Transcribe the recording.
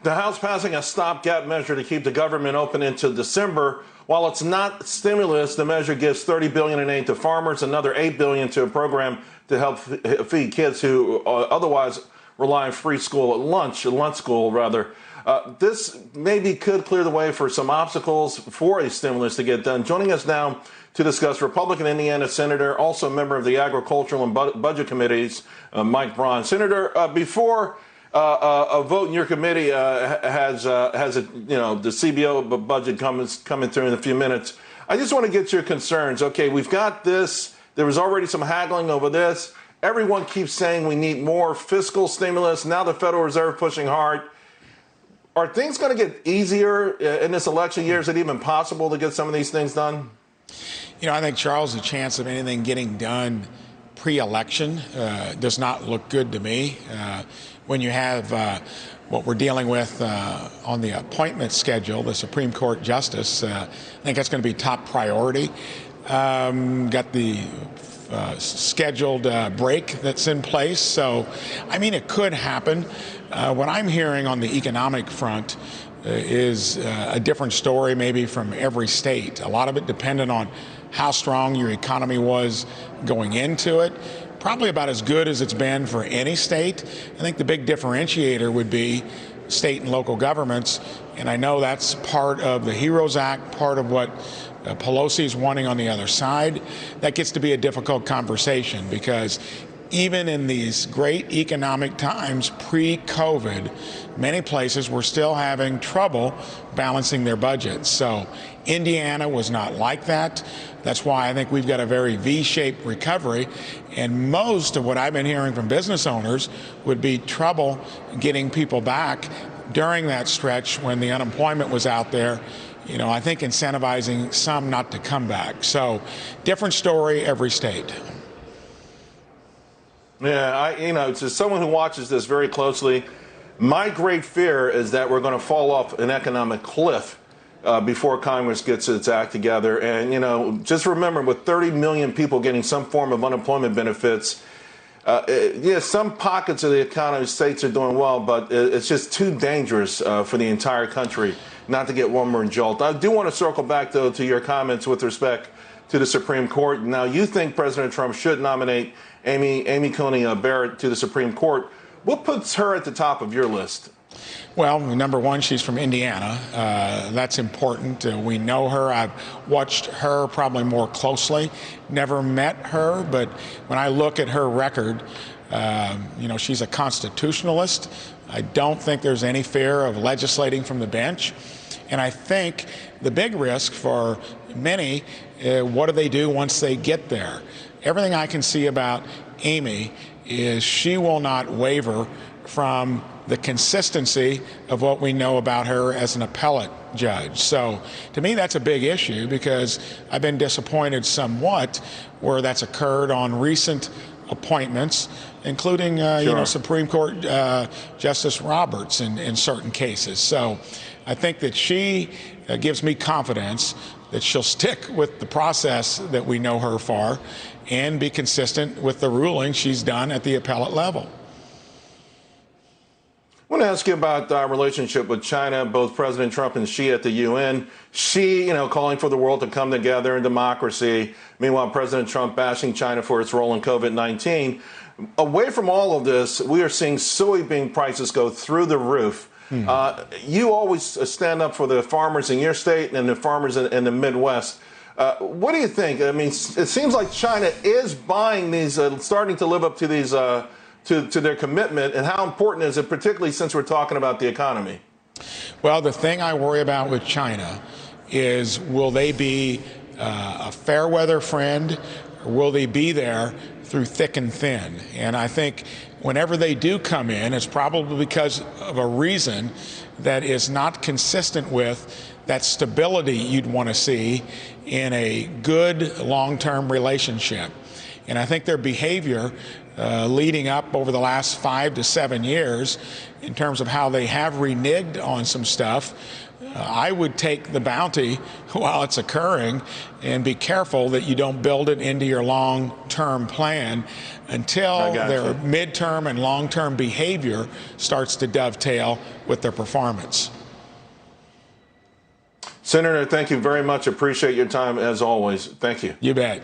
The House passing a stopgap measure to keep the government open into December. While it's not stimulus, the measure gives $30 billion in aid to farmers, another $8 billion to a program to help feed kids who otherwise rely on free school at lunch school rather. This maybe could clear the way for some obstacles for a stimulus to get done. Joining us now to discuss, Republican Indiana Senator, also a member of the Agricultural and Budget Committees, Mike Braun. Senator, before a vote in your committee has the CBO budget coming through in a few minutes, I just want to get your concerns. Okay, we've got this. There was already some haggling over this. Everyone keeps saying we need more fiscal stimulus. Now the Federal Reserve pushing hard. Are things going to get easier in this election year? Is it even possible to get some of these things done? I think, Charles, the chance of anything getting done pre-election does not look good to me. When you have what we're dealing with on the appointment schedule, the Supreme Court justice, I think that's going to be top priority. Got the scheduled break that's in place. So, it could happen. What I'm hearing on the economic front is a different story maybe from every state. A lot of it dependent on how strong your economy was going into it. Probably about as good as it's been for any state. I think the big differentiator would be state and local governments, and I know that's part of the HEROES Act, part of what Pelosi is wanting on the other side. That gets to be a difficult conversation because even in these great economic times pre-COVID, many places were still having trouble balancing their budgets. So Indiana was not like that. That's why I think we've got a very V-shaped recovery. And most of what I've been hearing from business owners would be trouble getting people back during that stretch when the unemployment was out there. I think incentivizing some not to come back. So different story every state. Yeah, to someone who watches this very closely, my great fear is that we're going to fall off an economic cliff before Congress gets its act together. And, just remember, with 30 million people getting some form of unemployment benefits, some pockets of the economy, states are doing well, but it's just too dangerous for the entire country not to get one more jolt. I do want to circle back, though, to your comments with respect to the Supreme Court. Now, you think President Trump should nominate Amy Coney Barrett to the Supreme Court. What puts her at the top of your list? Well, number one, she's from Indiana. That's important. We know her. I've watched her probably more closely. Never met her, but when I look at her record, she's a constitutionalist. I don't think there's any fear of legislating from the bench. And I think the big risk for many, what do they do once they get there? Everything I can see about Amy is she will not waver from the consistency of what we know about her as an appellate judge. So to me, that's a big issue because I've been disappointed somewhat where that's occurred on recent appointments, including Supreme Court Justice Roberts in certain cases. So I think that she gives me confidence that she'll stick with the process that we know her for and be consistent with the ruling she's done at the appellate level. I want to ask you about our relationship with China, both President Trump and Xi at the UN. Xi, calling for the world to come together in democracy. Meanwhile, President Trump bashing China for its role in COVID-19. Away from all of this, we are seeing soybean prices go through the roof. You always stand up for the farmers in your state and the farmers in the Midwest. What do you think? It seems like China is buying these, starting to live up to these, to their commitment. And how important is it, particularly since we're talking about the economy? Well, the thing I worry about with China is, will they be a fair weather friend, or will they be there through thick and thin? And I think whenever they do come in, it's probably because of a reason that is not consistent with that stability you'd want to see in a good long-term relationship. And I think their behavior leading up over the last 5 to 7 years in terms of how they have reneged on some stuff. I would take the bounty while it's occurring and be careful that you don't build it into your long-term plan until their midterm and long-term behavior starts to dovetail with their performance. Senator, thank you very much. Appreciate your time as always. Thank you. You bet.